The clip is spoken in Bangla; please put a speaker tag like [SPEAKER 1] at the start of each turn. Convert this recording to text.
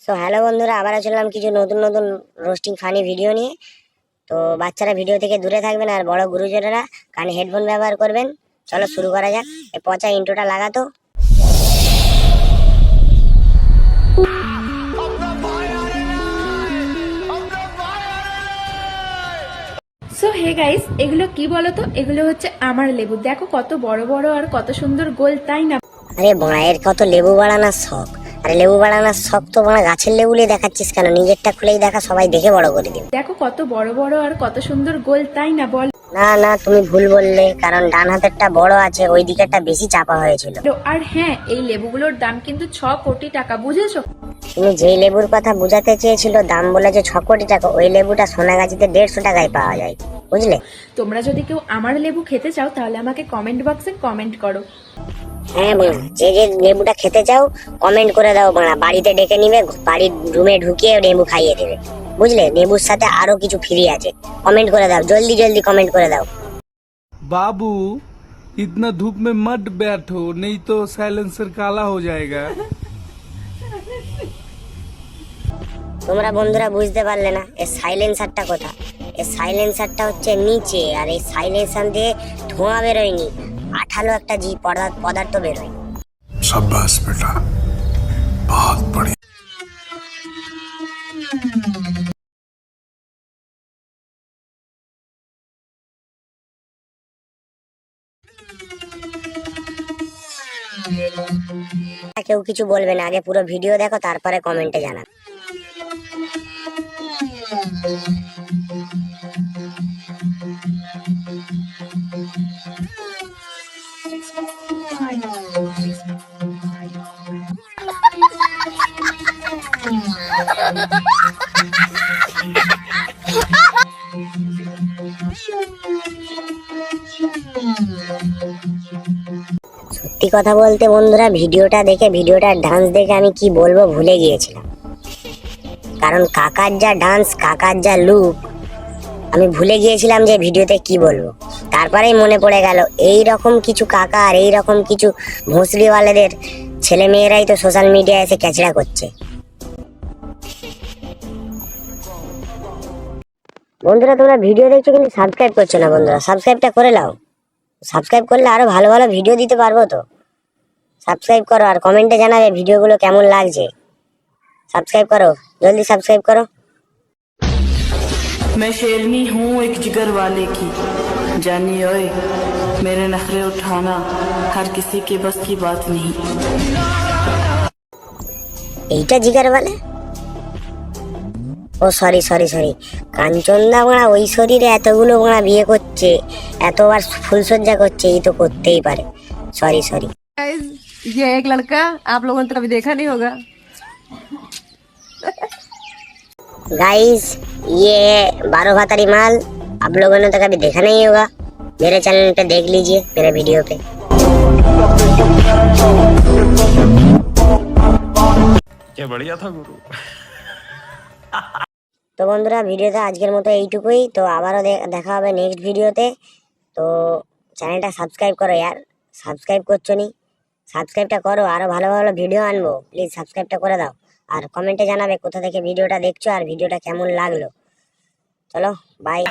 [SPEAKER 1] সো হ্যালো বন্ধুরা, আবার চললাম কিছু নতুন নতুন রোস্টিং ফানি ভিডিও নিয়ে। তো বাচ্চারা ভিডিও থেকে দূরে থাকবেন আর বড় গুরুজনেরা কানে হেডফোন ব্যবহার করবেন। চলো শুরু করা যাক। এই পচা ইন্ট্রোটা লাগাতো।
[SPEAKER 2] সো হে গাইস, এগুলো কি বলতো? এগুলো হচ্ছে আমার লেবু। দেখো কত বড় বড় আর কত সুন্দর গোল, তাই না?
[SPEAKER 1] আরে মায়ের কত লেবু বাড়ানোর শখ। আরে লেবু বাড়ানোর শখ তো মানে গাছের লেবুলে দেখাচ্ছিস কেন? নিজেরটা খুলেই দেখা, সবাই দেখে বড় করে দিন।
[SPEAKER 2] দেখো কত বড় বড় আর কত সুন্দর গোল, তাই না? বল।
[SPEAKER 1] না না, তুমি ভুল বললে, কারণ ডান হাতেরটা বড় আছে, ওই দিকেরটা বেশি চাপা হয়েছিল।
[SPEAKER 2] আর হ্যাঁ, এই লেবুগুলোর দাম কিন্তু 6 কোটি টাকা, বুঝেছো?
[SPEAKER 1] তুমি যেই লেবুর কথা বুঝাতে চেয়েছিল, দাম বলেছে 6 কোটি টাকা, ওই লেবুটা সোনাগাছিতে 150 টাকায় পাওয়া যায়, বুঝলে?
[SPEAKER 2] তোমরা যদি কেউ আমার লেবু খেতে চাও তাহলে আমাকে কমেন্ট বক্সে কমেন্ট করো।
[SPEAKER 1] হ্যাঁ বাড়া, যে যে লেবুটা খেতে চাও কমেন্ট করে দাও বাড়া, বাড়িতে ডেকে নিবে, বাড়ির রুমে ঢুকিয়ে লেবু খাইয়ে দেবে, বুঝলে? লেবুর সাথে আরো কিছু ফ্রি আছে। কমেন্ট করে দাও, জলদি জলদি কমেন্ট করে দাও।
[SPEAKER 3] बाबू इतना धूप में मत बैठो, नहीं तो साइलेंसर काला हो जाएगा।
[SPEAKER 1] তোমরা বন্ধুরা বুঝতে পারলে না, এই সাইলেন্সারটা কোথা? এই সাইলেন্সারটা হচ্ছে নিচে, আর এই সাইলেন্সার দিয়ে ধোঁয়া বেরোয়নি, আঠালো একটা পদার্থ বেরোয়।
[SPEAKER 4] शाबाश बेटा, बहुत बढ़िया।
[SPEAKER 1] কেউ কিছু বলবে না, আগে পুরো ভিডিও দেখো, তারপরে কমেন্টে জানাও। সত্যি কথা বলতে বন্ধুরা, ভিডিওটার ডান্স দেখে আমি কি বলবো ভুলে গিয়েছিলাম। কারণ কাকার যা ডান্স, কাকার যা লুক, আমি ভুলে গিয়েছিলাম যে ভিডিওতে কি বলবো। তারপরেই মনে পড়ে গেল, এই রকম কিছু কাকা আর এই রকম কিছু ভোসড়িওয়ালাদের ছেলে মেয়েরাই তো সোশ্যাল মিডিয়ায় এসে ক্যাচড়া করছে। বন্ধুরা তোমরা ভিডিও দেখছো কিন্তু সাবস্ক্রাইব করছো না। বন্ধুরা সাবস্ক্রাইবটা করে নাও, সাবস্ক্রাইব করলে আরো ভালো ভালো ভিডিও দিতে পারবো। তো সাবস্ক্রাইব করো আর কমেন্টে জানাবে ভিডিওগুলো কেমন লাগছে। সাবস্ক্রাইব করো, জলদি সাবস্ক্রাইব করো।
[SPEAKER 5] मैं शेरनी हूँ एक जिगर वाले की, जानी ओए मेरे नखरे उठाना हर किसी के बस की बात नहीं।
[SPEAKER 1] এইটা জিগার বলে? ও সরি সরি সরি, কাঞ্চনদা বাড়া ওই শরীরে এতগুলো বাড়া বিয়ে করছে, এতবার ফুলসজ্জা করছে, এই তো করতেই পারে। Sorry sorry.
[SPEAKER 6] ये एक लड़का आप लोगों ने तो कभी देखा नहीं होगा।
[SPEAKER 1] गाइस ये 12 भातारी माल, आप लोगों ने तो कभी देखा नहीं होगा। मेरे चैनल पे देख लीजिए, मेरे वीडियो पे।
[SPEAKER 7] क्या बढ़िया था गुरु।
[SPEAKER 1] তো বন্ধুরা ভিডিওটা আজকের মতো এইটুকুই। তো আবারও দেখা হবে নেক্সট ভিডিওতে। তো চ্যানেলটা সাবস্ক্রাইব করো यार, সাবস্ক্রাইব করছো নি? সাবস্ক্রাইবটা করো, আরো ভালো ভালো ভিডিও আনবো, প্লিজ সাবস্ক্রাইবটা করে দাও। আর কমেন্টে জানাবে কোথা থেকে ভিডিওটা দেখছো আর ভিডিওটা কেমন লাগলো। চলো বাই।